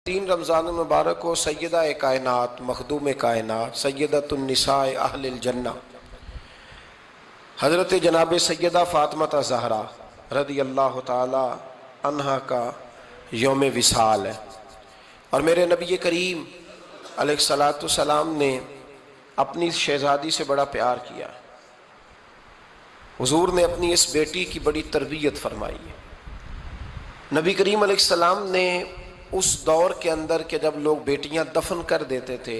تین رمضان المبارک کو سیدہ کائنات مخدوم کائنات سیدۃ النساء اہل الجنہ حضرت جناب سیدہ فاطمہ زہرا رضی اللہ تعالی عنہا کا یوم وصال ہے، اور میرے نبی کریم علیہ الصلاۃ والسلام نے اپنی شہزادی سے بڑا پیار کیا۔ حضور نے اپنی اس بیٹی کی بڑی تربیت فرمائی ہے۔ نبی کریم علیہ السلام نے اس دور کے اندر کہ جب لوگ بیٹیاں دفن کر دیتے تھے،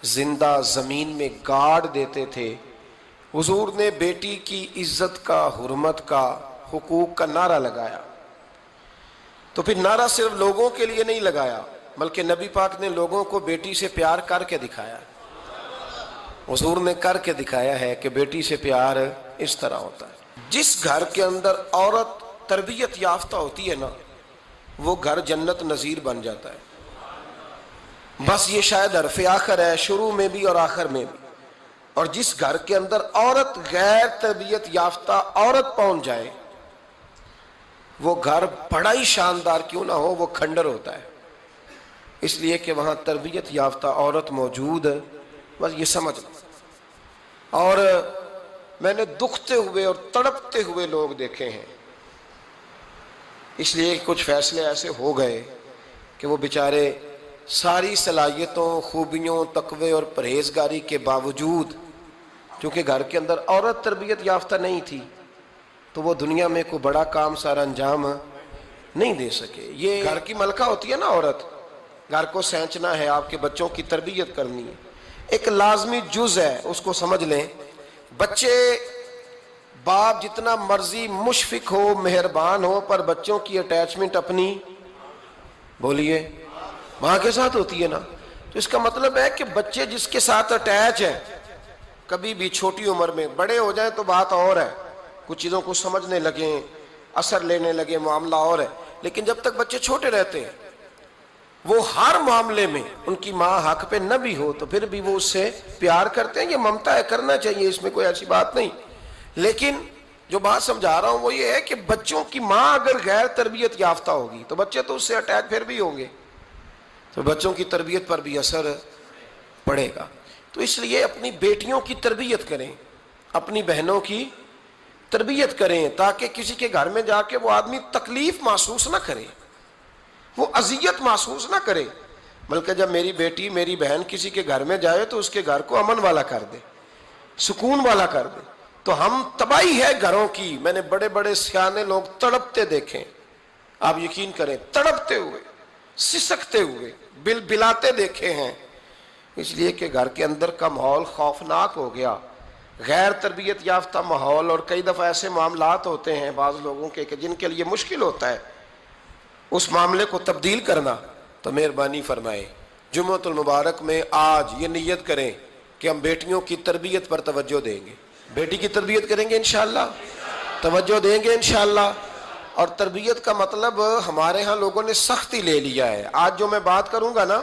زندہ زمین میں گاڑ دیتے تھے، حضور نے بیٹی کی عزت کا، حرمت کا، حقوق کا نعرہ لگایا۔ تو پھر نعرہ صرف لوگوں کے لیے نہیں لگایا، بلکہ نبی پاک نے لوگوں کو بیٹی سے پیار کر کے دکھایا۔ حضور نے کر کے دکھایا ہے کہ بیٹی سے پیار اس طرح ہوتا ہے۔ جس گھر کے اندر عورت تربیت یافتہ ہوتی ہے نا، وہ گھر جنت نظیر بن جاتا ہے۔ بس یہ شاید حرف آخر ہے، شروع میں بھی اور آخر میں بھی۔ اور جس گھر کے اندر عورت غیر تربیت یافتہ عورت پہنچ جائے، وہ گھر بڑا ہی شاندار کیوں نہ ہو، وہ کھنڈر ہوتا ہے، اس لیے کہ وہاں تربیت یافتہ عورت موجود ہے۔ بس یہ سمجھ لو۔ اور میں نے دکھتے ہوئے اور تڑپتے ہوئے لوگ دیکھے ہیں، اس لیے کچھ فیصلے ایسے ہو گئے کہ وہ بیچارے ساری صلاحیتوں، خوبیوں، تقوی اور پرہیزگاری کے باوجود، چونکہ گھر کے اندر عورت تربیت یافتہ نہیں تھی، تو وہ دنیا میں کوئی بڑا کام سارا انجام نہیں دے سکے۔ یہ گھر کی ملکہ ہوتی ہے نا عورت، گھر کو سینچنا ہے، آپ کے بچوں کی تربیت کرنی ہے، ایک لازمی جز ہے، اس کو سمجھ لیں۔ بچے باپ جتنا مرضی مشفق ہو، مہربان ہو، پر بچوں کی اٹیچمنٹ اپنی بولیے ماں کے ساتھ ہوتی ہے نا۔ تو اس کا مطلب ہے کہ بچے جس کے ساتھ اٹیچ ہے، کبھی بھی چھوٹی عمر میں، بڑے ہو جائیں تو بات اور ہے، کچھ چیزوں کو سمجھنے لگیں، اثر لینے لگے، معاملہ اور ہے، لیکن جب تک بچے چھوٹے رہتے ہیں، وہ ہر معاملے میں ان کی ماں حق پہ نہ بھی ہو تو پھر بھی وہ اس سے پیار کرتے ہیں۔ یہ ممتا ہے، کرنا چاہیے، اس میں کوئی ایسی بات نہیں۔ لیکن جو بات سمجھا رہا ہوں وہ یہ ہے کہ بچوں کی ماں اگر غیر تربیت یافتہ ہوگی تو بچے تو اس سے اٹیچ پھر بھی ہوں گے، تو بچوں کی تربیت پر بھی اثر پڑے گا۔ تو اس لیے اپنی بیٹیوں کی تربیت کریں، اپنی بہنوں کی تربیت کریں، تاکہ کسی کے گھر میں جا کے وہ آدمی تکلیف محسوس نہ کرے، وہ اذیت محسوس نہ کرے، بلکہ جب میری بیٹی، میری بہن کسی کے گھر میں جائے تو اس کے گھر کو امن والا کر دے، سکون والا کر دے۔ تو ہم تباہی ہے گھروں کی، میں نے بڑے بڑے سیانے لوگ تڑپتے دیکھیں، آپ یقین کریں، تڑپتے ہوئے، سسکتے ہوئے، بلاتے دیکھے ہیں، اس لیے کہ گھر کے اندر کا ماحول خوفناک ہو گیا، غیر تربیت یافتہ ماحول۔ اور کئی دفعہ ایسے معاملات ہوتے ہیں بعض لوگوں کے کہ جن کے لیے مشکل ہوتا ہے اس معاملے کو تبدیل کرنا۔ تو مہربانی فرمائے جمعۃ المبارک میں آج یہ نیت کریں کہ ہم بیٹیوں کی تربیت پر توجہ دیں گے، بیٹی کی تربیت کریں گے انشاءاللہ، توجہ دیں گے انشاءاللہ۔ اور تربیت کا مطلب ہمارے ہاں لوگوں نے سختی لے لیا ہے۔ آج جو میں بات کروں گا نا،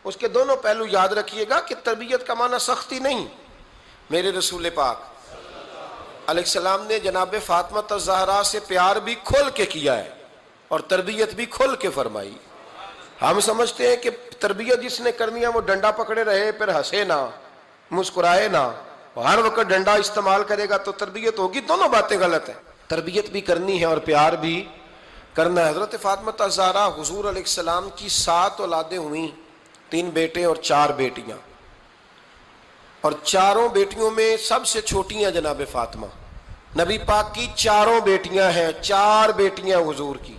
اس کے دونوں پہلو یاد رکھیے گا کہ تربیت کا معنی سختی نہیں۔ میرے رسول پاک علیہ السلام نے جناب فاطمہ زہرا سے پیار بھی کھول کے کیا ہے اور تربیت بھی کھول کے فرمائی۔ ہم سمجھتے ہیں کہ تربیت جس نے کرنی ہے وہ ڈنڈا پکڑے رہے، پھر ہنسے نہ، مسکرائے نہ، ہر وقت ڈنڈا استعمال کرے گا تو تربیت ہوگی۔ دونوں باتیں غلط ہیں، تربیت بھی کرنی ہے اور پیار بھی کرنا ہے۔ حضرت فاطمہ زہرا حضور علیہ السلام کی 7 اولادیں ہوئیں، 3 بیٹے اور 4 بیٹیاں، اور چاروں بیٹیوں میں سب سے چھوٹی ہیں جناب فاطمہ۔ نبی پاک کی 4 بیٹیاں ہیں، 4 بیٹیاں حضور کی،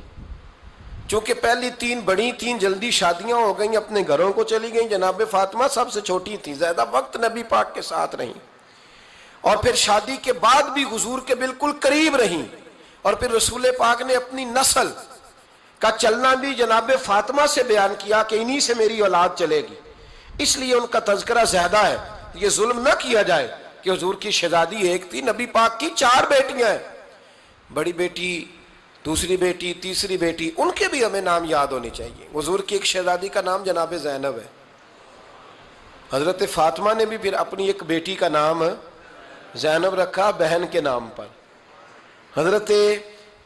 چونکہ پہلی 3 بڑی تھیں، جلدی شادیاں ہو گئیں، اپنے گھروں کو چلی گئیں، جناب فاطمہ سب سے چھوٹی تھیں، زیادہ وقت نبی پاک کے ساتھ رہیں، اور پھر شادی کے بعد بھی حضور کے بالکل قریب رہیں، اور پھر رسول پاک نے اپنی نسل کا چلنا بھی جناب فاطمہ سے بیان کیا کہ انہی سے میری اولاد چلے گی، اس لیے ان کا تذکرہ زیادہ ہے۔ یہ ظلم نہ کیا جائے کہ حضور کی شہزادی ایک تھی، نبی پاک کی 4 بیٹیاں ہیں، بڑی بیٹی، دوسری بیٹی، تیسری بیٹی، ان کے بھی ہمیں نام یاد ہونے چاہیے۔ حضور کی ایک شہزادی کا نام جناب زینب ہے، حضرت فاطمہ نے بھی پھر اپنی ایک بیٹی کا نام زینب رکھا بہن کے نام پر۔ حضرت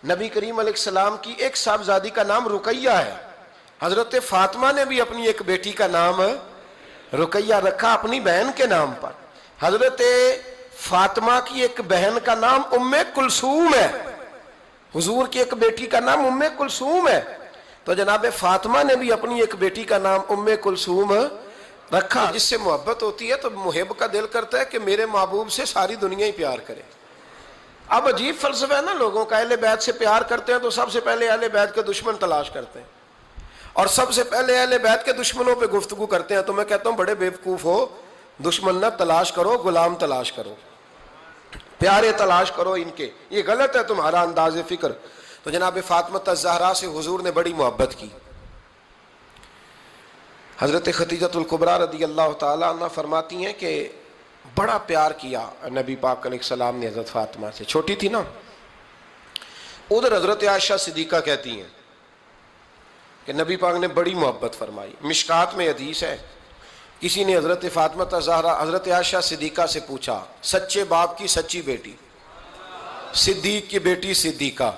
نبی کریم علیہ السلام کی ایک صاحبزادی کا نام رقیہ ہے، حضرت فاطمہ نے بھی اپنی ایک بیٹی کا نام رقیہ رکھا اپنی بہن کے نام پر. حضرت فاطمہ کی ایک بہن کا نام ام کلثوم ہے. حضور کی ایک بیٹی کا نام ام کلثوم ہے. تو جناب فاطمہ نے بھی اپنی ایک بیٹی کا نام ام کلثوم رکھا. جس سے محبت ہوتی ہے تو محب کا دل کرتا ہے کہ میرے محبوب سے ساری دنیا ہی پیار کرے. اب عجیب فلسفہ ہے نا لوگوں کا, اہل بیت سے پیار کرتے ہیں تو سب سے پہلے اہل بیت کے دشمن تلاش کرتے ہیں, اور سب سے پہلے اہل بیت کے دشمنوں پہ گفتگو کرتے ہیں. تو میں کہتا ہوں بڑے بیوقوف ہو, دشمن نہ تلاش کرو, غلام تلاش کرو, پیارے تلاش کرو ان کے. یہ غلط ہے تمہارا انداز فکر. تو جناب فاطمہ الزہرا سے حضور نے بڑی محبت کی. حضرت خدیجہ الکبریٰ رضی اللہ تعالیٰ عنہ فرماتی ہیں کہ بڑا پیار کیا نبی پاک علیہ السلام نے حضرت فاطمہ سے. چھوٹی تھی نا. ادھر حضرت عائشہ صدیقہ کہتی ہیں کہ نبی پاک نے بڑی محبت فرمائی. مشکات میں حدیث ہے, کسی نے حضرت فاطمہ الزہرا حضرت عائشہ صدیقہ سے پوچھا, سچے باپ کی سچی بیٹی, صدیق کی بیٹی صدیقہ.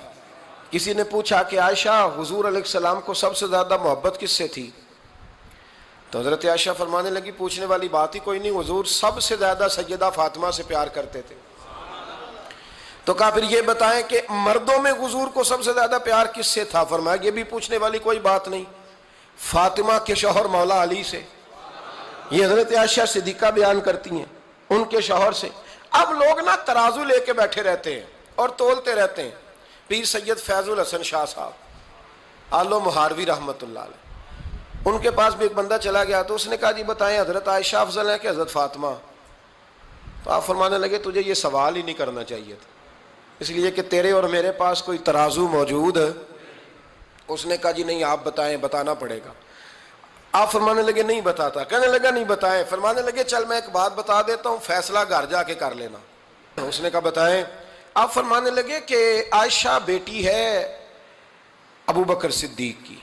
کسی نے پوچھا کہ عائشہ حضور علیہ السلام کو سب سے زیادہ محبت کس سے تھی؟ تو حضرت عائشہ فرمانے لگی پوچھنے والی بات ہی کوئی نہیں, حضور سب سے زیادہ سیدہ فاطمہ سے پیار کرتے تھے. تو کہا پھر یہ بتائیں کہ مردوں میں حضور کو سب سے زیادہ پیار کس سے تھا؟ فرمایا یہ بھی پوچھنے والی کوئی بات نہیں, فاطمہ کے شوہر مولا علی سے. یہ حضرت عائشہ صدیقہ بیان کرتی ہیں ان کے شوہر سے. اب لوگ نا ترازو لے کے بیٹھے رہتے ہیں اور تولتے رہتے ہیں. پیر سید فیض الحسن شاہ صاحب آلو مہاروی رحمت اللہ علیہ, ان کے پاس بھی ایک بندہ چلا گیا تو اس نے کہا جی بتائیں حضرت عائشہ افضل ہے کہ حضرت فاطمہ؟ تو آپ فرمانے لگے تجھے یہ سوال ہی نہیں کرنا چاہیے تھا, اس لیے کہ تیرے اور میرے پاس کوئی ترازو موجود ہے. اس نے کہا جی نہیں آپ بتائیں, بتانا پڑے گا. آپ فرمانے لگے نہیں بتاتا. کہنے لگا نہیں بتائیں. فرمانے لگے چل میں ایک بات بتا دیتا ہوں, فیصلہ گھر جا کے کر لینا. اس نے کہا بتائیں. آپ فرمانے لگے کہ عائشہ بیٹی ہے ابو بکر صدیق کی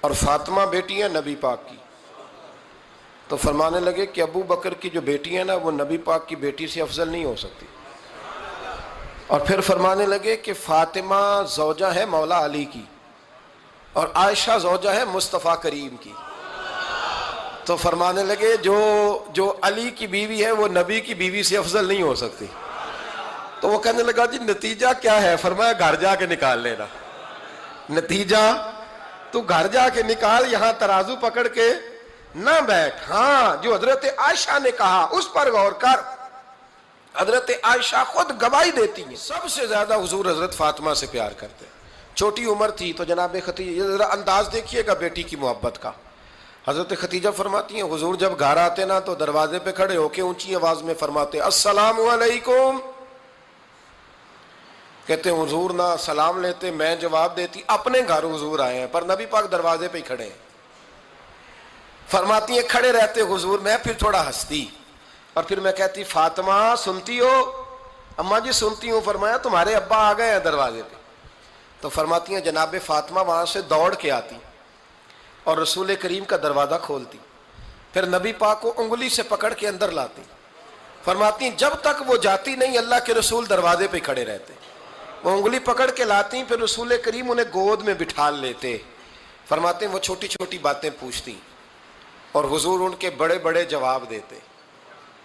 اور فاطمہ بیٹی ہے نبی پاک کی. تو فرمانے لگے کہ ابو بکر کی جو بیٹی ہے نا وہ نبی پاک کی بیٹی سے افضل نہیں ہو سکتی. اور پھر فرمانے لگے کہ فاطمہ زوجہ ہے مولا علی کی اور عائشہ زوجہ ہے مصطفیٰ کریم کی. تو فرمانے لگے جو علی کی بیوی ہے وہ نبی کی بیوی سے افضل نہیں ہو سکتی. تو وہ کہنے لگا جی نتیجہ کیا ہے؟ فرمایا گھر جا کے نکال لینا. نتیجہ تو گھر جا کے نکال, یہاں ترازو پکڑ کے نہ بیٹھ. ہاں جو حضرت عائشہ نے کہا اس پر غور کر. حضرت عائشہ خود گواہی دیتی ہیں سب سے زیادہ حضور حضرت فاطمہ سے پیار کرتے. چھوٹی عمر تھی تو جناب خدیجہ, ذرا انداز دیکھیے گا بیٹی کی محبت کا. حضرت خدیجہ فرماتی ہیں حضور جب گھر آتے نا تو دروازے پہ کھڑے ہو کے اونچی آواز میں فرماتے السلام علیکم. کہتے ہیں حضور نہ سلام لیتے, میں جواب دیتی. اپنے گھر حضور آئے ہیں پر نبی پاک دروازے پہ ہی کھڑے ہیں. فرماتی ہیں کھڑے رہتے حضور, میں پھر تھوڑا ہنستی اور پھر میں کہتی فاطمہ سنتی ہو؟ اماں جی سنتی ہوں. فرمایا تمہارے ابا آ گئے ہیں دروازے پہ. تو فرماتی ہیں جناب فاطمہ وہاں سے دوڑ کے آتی اور رسول کریم کا دروازہ کھولتی, پھر نبی پاک کو انگلی سے پکڑ کے اندر لاتی. فرماتی ہیں جب تک وہ جاتی نہیں اللہ کے رسول دروازے پہ کھڑے رہتے. وہ انگلی پکڑ کے لاتی, پھر رسول کریم انہیں گود میں بٹھا لیتے. فرماتے ہیں وہ چھوٹی چھوٹی باتیں پوچھتی اور حضور ان کے بڑے بڑے جواب دیتے.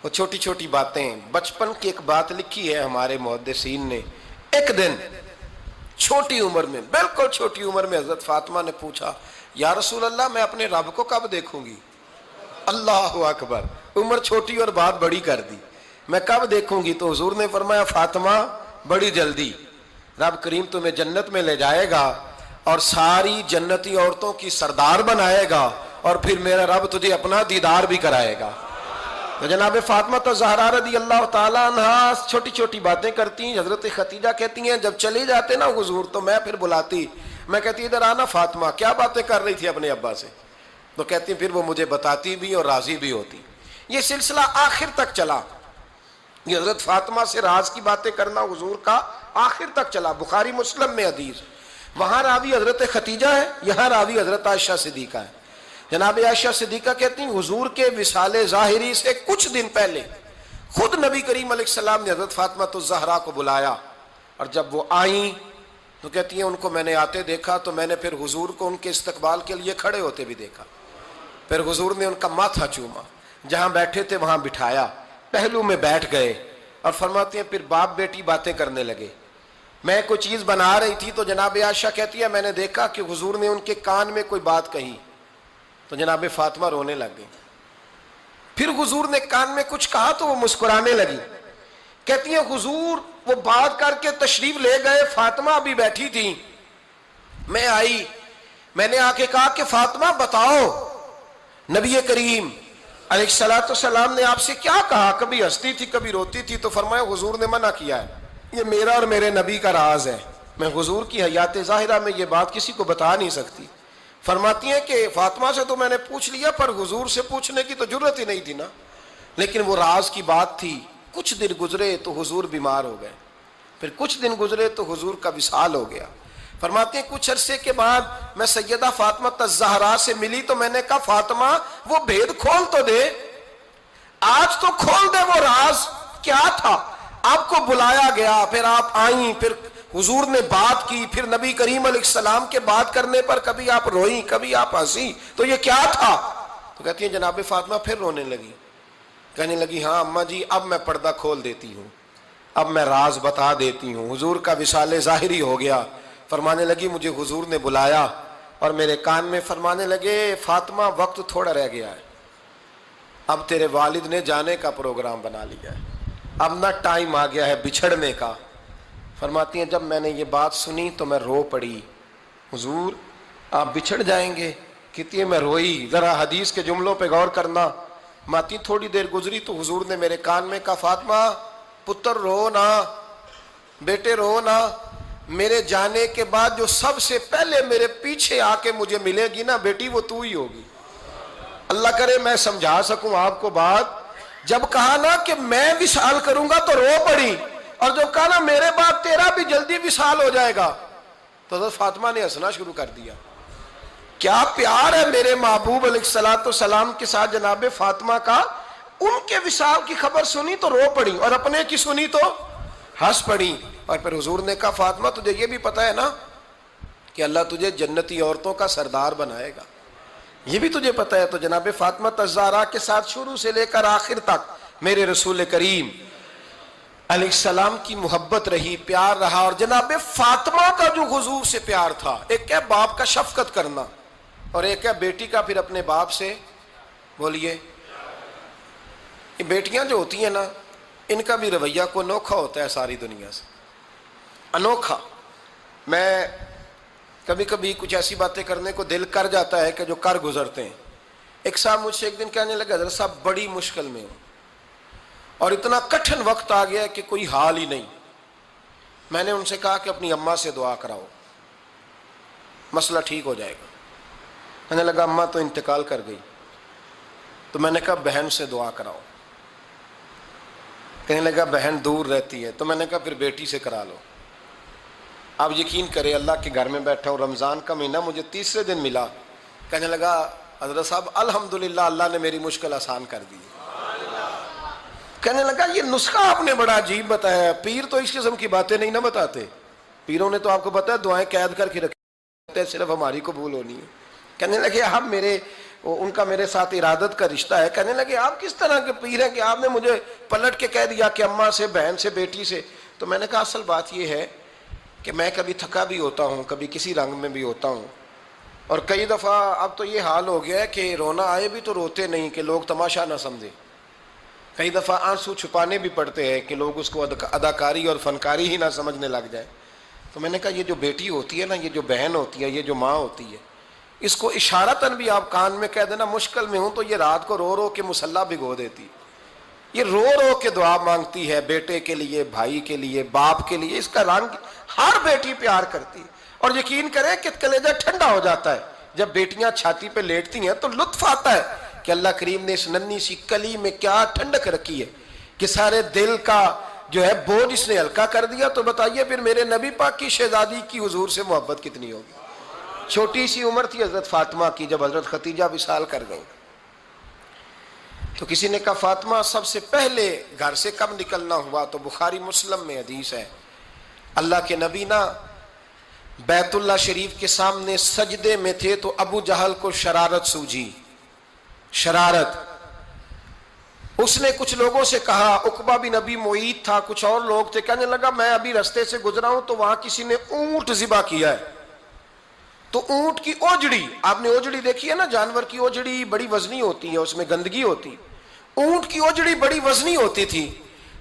وہ چھوٹی چھوٹی باتیں, بچپن کی ایک بات لکھی ہے ہمارے محدثین نے. ایک دن چھوٹی عمر میں, بالکل چھوٹی عمر میں حضرت فاطمہ نے پوچھا یا رسول اللہ میں اپنے رب کو کب دیکھوں گی؟ اللہ اکبر, عمر چھوٹی اور بات بڑی کر دی. میں کب دیکھوں گی؟ تو حضور نے فرمایا فاطمہ بڑی جلدی. رب کریم تمہیں جنت میں لے جائے گا اور ساری جنتی عورتوں کی سردار بنائے گا اور پھر میرا رب تجھے اپنا دیدار بھی کرائے گا. تو جناب فاطمہ الزہرا رضی اللہ تعالیٰ عنہا چھوٹی چھوٹی باتیں کرتی ہیں. حضرت خدیجہ کہتی ہیں جب چلے جاتے نا حضور تو میں پھر بلاتی, میں کہتی ادھر آنا فاطمہ, کیا باتیں کر رہی تھی اپنے ابا سے؟ تو کہتی پھر وہ مجھے بتاتی بھی اور راضی بھی ہوتی. یہ سلسلہ آخر تک چلا. یہ حضرت فاطمہ سے راز کی باتیں کرنا حضور کا آخر تک چلا. بخاری مسلم میں حدیث, وہاں راوی حضرت خدیجہ ہے, یہاں راوی حضرت عائشہ صدیقہ ہے. جناب عائشہ صدیقہ کہتی ہیں حضور کے وصال ظاہری سے کچھ دن پہلے خود نبی کریم علیہ السلام نے حضرت فاطمہ الزہرا کو بلایا, اور جب وہ آئیں تو کہتی ہیں ان کو میں نے آتے دیکھا تو میں نے پھر حضور کو ان کے استقبال کے لیے کھڑے ہوتے بھی دیکھا، پھر حضور نے ان کا ماتھا چوما، جہاں بیٹھے تھے وہاں بٹھایا، پہلو میں بیٹھ گئے، اور فرماتے ہیں پھر باپ بیٹی باتیں کرنے لگے۔ میں کوئی چیز بنا رہی تھی تو جناب عائشہ کہتی ہے میں نے دیکھا کہ حضور نے ان کے کان میں کوئی بات کہی تو جناب فاطمہ رونے لگ گئی، پھر حضور نے کان میں کچھ کہا تو وہ مسکرانے لگی۔ کہتی ہیں حضور وہ بات کر کے تشریف لے گئے، فاطمہ ابھی بیٹھی تھی، میں آئی، میں نے آ کے کہا کہ فاطمہ بتاؤ نبی کریم علیہ الصلوۃ والسلام نے آپ سے کیا کہا، کبھی ہنستی تھی کبھی روتی تھی، تو فرمایا حضور نے منع کیا ہے، یہ میرا اور میرے نبی کا راز ہے، میں حضور کی حیات ظاہرہ میں یہ بات کسی کو بتا نہیں سکتی۔ فرماتی ہیں کہ فاطمہ سے تو میں نے پوچھ لیا پر حضور سے پوچھنے کی تو جرت ہی نہیں تھی نا، لیکن وہ راز کی بات تھی۔ کچھ دن گزرے تو حضور بیمار ہو گئے، پھر کچھ دن گزرے تو حضور کا وصال ہو گیا۔ فرماتے ہیں کچھ عرصے کے بعد میں سیدہ فاطمہ الزہرا سے ملی تو میں نے کہا فاطمہ وہ بھید کھول تو دے، آج تو کھول دے وہ راز کیا تھا۔ آپ کو بلایا گیا، پھر آپ آئیں، پھر حضور نے بات کی، پھر نبی کریم علیہ السلام کے بات کرنے پر کبھی آپ روئیں کبھی آپ ہنسی، تو یہ کیا تھا؟ تو کہتی ہیں جناب فاطمہ پھر رونے لگی، کہنے لگی ہاں اماں جی اب میں پردہ کھول دیتی ہوں، اب میں راز بتا دیتی ہوں۔ حضور کا وصال ظاہری ہو گیا۔ فرمانے لگی مجھے حضور نے بلایا اور میرے کان میں فرمانے لگے فاطمہ وقت تھوڑا رہ گیا ہے، اب تیرے والد نے جانے کا پروگرام بنا لیا ہے، اب نہ ٹائم آ گیا ہے بچھڑنے کا۔ فرماتی ہیں جب میں نے یہ بات سنی تو میں رو پڑی، حضور آپ بچھڑ جائیں گے؟ کہتی ہے میں روئی۔ ذرا حدیث کے جملوں پہ غور کرنا، ماتی تھوڑی دیر گزری تو حضور نے میرے کان میں کہا فاطمہ پتر رو نہ، بیٹے رو نہ، میرے جانے کے بعد جو سب سے پہلے میرے پیچھے آ کے مجھے ملے گی نا بیٹی وہ تو ہی ہوگی۔ اللہ کرے میں سمجھا سکوں آپ کو بات، جب کہا نا کہ میں وصال کروں گا تو رو پڑی، اور جو کہا نا میرے بعد تیرا بھی جلدی وصال ہو جائے گا تو حضرت فاطمہ نے ہنسنا شروع کر دیا۔ کیا پیار ہے میرے محبوب علیہ الصلوۃ والسلام کے ساتھ جناب فاطمہ کا۔ ان کے وصال کی خبر سنی تو رو پڑی اور اپنے کی سنی تو ہنس پڑی۔ اور پھر حضور نے کہا فاطمہ تجھے یہ بھی پتا ہے نا کہ اللہ تجھے جنتی عورتوں کا سردار بنائے گا، یہ بھی تجھے پتا ہے۔ تو جناب فاطمہ الزہرا کے ساتھ شروع سے لے کر آخر تک میرے رسول کریم علیہ السلام کی محبت رہی، پیار رہا۔ اور جناب فاطمہ کا جو حضور سے پیار تھا، ایک ہے باپ کا شفقت کرنا اور ایک ہے بیٹی کا پھر اپنے باپ سے، بولیے، یہ بیٹیاں جو ہوتی ہیں نا ان کا بھی رویہ کو انوکھا ہوتا ہے ساری دنیا سے، انوکھا۔ میں کبھی کبھی کچھ ایسی باتیں کرنے کو دل کر جاتا ہے کہ جو کر گزرتے ہیں۔ ایک صاحب مجھ سے ایک دن کہنے لگا حضرت صاحب بڑی مشکل میں ہوں اور اتنا کٹھن وقت آ گیا کہ کوئی حال ہی نہیں۔ میں نے ان سے کہا کہ اپنی اماں سے دعا کراؤ، مسئلہ ٹھیک ہو جائے گا۔ کہنے لگا اماں تو انتقال کر گئی۔ تو میں نے کہا بہن سے دعا کراؤ۔ کہنے لگا بہن دور رہتی ہے۔ تو میں نے کہا پھر بیٹی سے کرا لو۔ آپ یقین کریں اللہ کے گھر میں بیٹھا ہوں، رمضان کا مہینہ مجھے تیسرے دن ملا۔ کہنے لگا حضرت صاحب الحمدللہ اللہ نے میری مشکل آسان کر دی۔ کہنے لگا یہ نسخہ آپ نے بڑا عجیب بتایا، پیر تو اس قسم کی باتیں نہیں نہ بتاتے، پیروں نے تو آپ کو پتا ہے دعائیں قید کر کے رکھتے ہیں، صرف ہماری قبول ہونی ہے۔ کہنے لگے آپ ان کا میرے ساتھ ارادت کا رشتہ ہے۔ کہنے لگے آپ کس طرح کے پیر ہیں کہ آپ نے مجھے پلٹ کے کہہ دیا کہ اماں سے، بہن سے، بیٹی سے۔ تو میں نے کہا اصل بات یہ ہے کہ میں کبھی تھکا بھی ہوتا ہوں، کبھی کسی رنگ میں بھی ہوتا ہوں، اور کئی دفعہ اب تو یہ حال ہو گیا ہے کہ رونا آئے بھی تو روتے نہیں کہ لوگ تماشا نہ سمجھے، کئی دفعہ آنسو چھپانے بھی پڑتے ہیں کہ لوگ اس کو اداکاری اور فنکاری ہی نہ سمجھنے لگ جائے۔ تو میں نے کہا یہ جو بیٹی ہوتی ہے نا، یہ جو بہن ہوتی ہے، یہ جو ماں ہوتی ہے، اس کو اشارتاً بھی آپ کان میں کہہ دینا مشکل میں ہوں تو یہ رات کو رو رو کے مصلی بھگو دیتی، یہ رو رو کے دعا مانگتی ہے بیٹے کے لیے، بھائی کے لیے، باپ کے لیے۔ اس کا رنگ ہر بیٹی پیار کرتی ہے، اور یقین کریں کہ کلیجہ ٹھنڈا ہو جاتا ہے جب بیٹیاں چھاتی پہ لیٹتی ہیں تو لطف آتا ہے کہ اللہ کریم نے اس ننھی سی کلی میں کیا ٹھنڈک رکھی ہے کہ سارے دل کا جو ہے بوجھ اس نے ہلکا کر دیا۔ تو بتائیے پھر میرے نبی پاک کی شہزادی کی حضور سے محبت کتنی ہوگی۔ چھوٹی سی عمر تھی حضرت فاطمہ کی جب حضرت خدیجہ وصال کر گئی، تو کسی نے کہا فاطمہ سب سے پہلے گھر سے کب نکلنا ہوا؟ تو بخاری مسلم میں حدیث ہے اللہ کے نبی نا بیت اللہ شریف کے سامنے سجدے میں تھے تو ابو جہل کو شرارت سوجی، شرارت۔ اس نے کچھ لوگوں سے کہا، عقبہ بن ابی معیط تھا، کچھ اور لوگ تھے، کہنے لگا میں ابھی رستے سے گزرا ہوں تو وہاں کسی نے اونٹ ذبح کیا ہے، تو اونٹ کی اوجڑی، آپ نے اوجڑی دیکھی ہے نا، جانور کی اوجڑی بڑی وزنی ہوتی ہے، اس میں گندگی ہوتی، اونٹ کی اوجڑی بڑی وزنی ہوتی تھی۔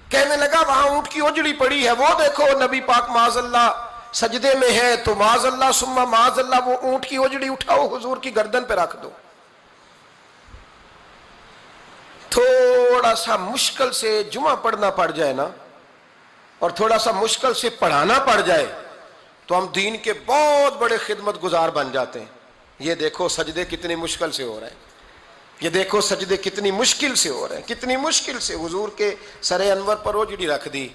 کہنے لگا وہاں اونٹ کی اوجڑی پڑی ہے، وہ دیکھو نبی پاک معاذ اللہ سجدے میں ہے، تو معاذ اللہ ثم معاذ اللہ وہ اونٹ کی اوجڑی اٹھاؤ حضور کی گردن پہ رکھ دو۔ تھوڑا سا مشکل سے جمعہ پڑھنا پڑ جائے نا، اور تھوڑا سا مشکل سے پڑھانا پڑ جائے تو ہم دین کے بہت بڑے خدمت گزار بن جاتے ہیں۔ یہ دیکھو سجدے کتنی مشکل سے ہو رہے ہیں، یہ دیکھو سجدے کتنی مشکل سے ہو رہے ہیں، کتنی مشکل سے حضور کے سر انور پر اوجڑی رکھ دی۔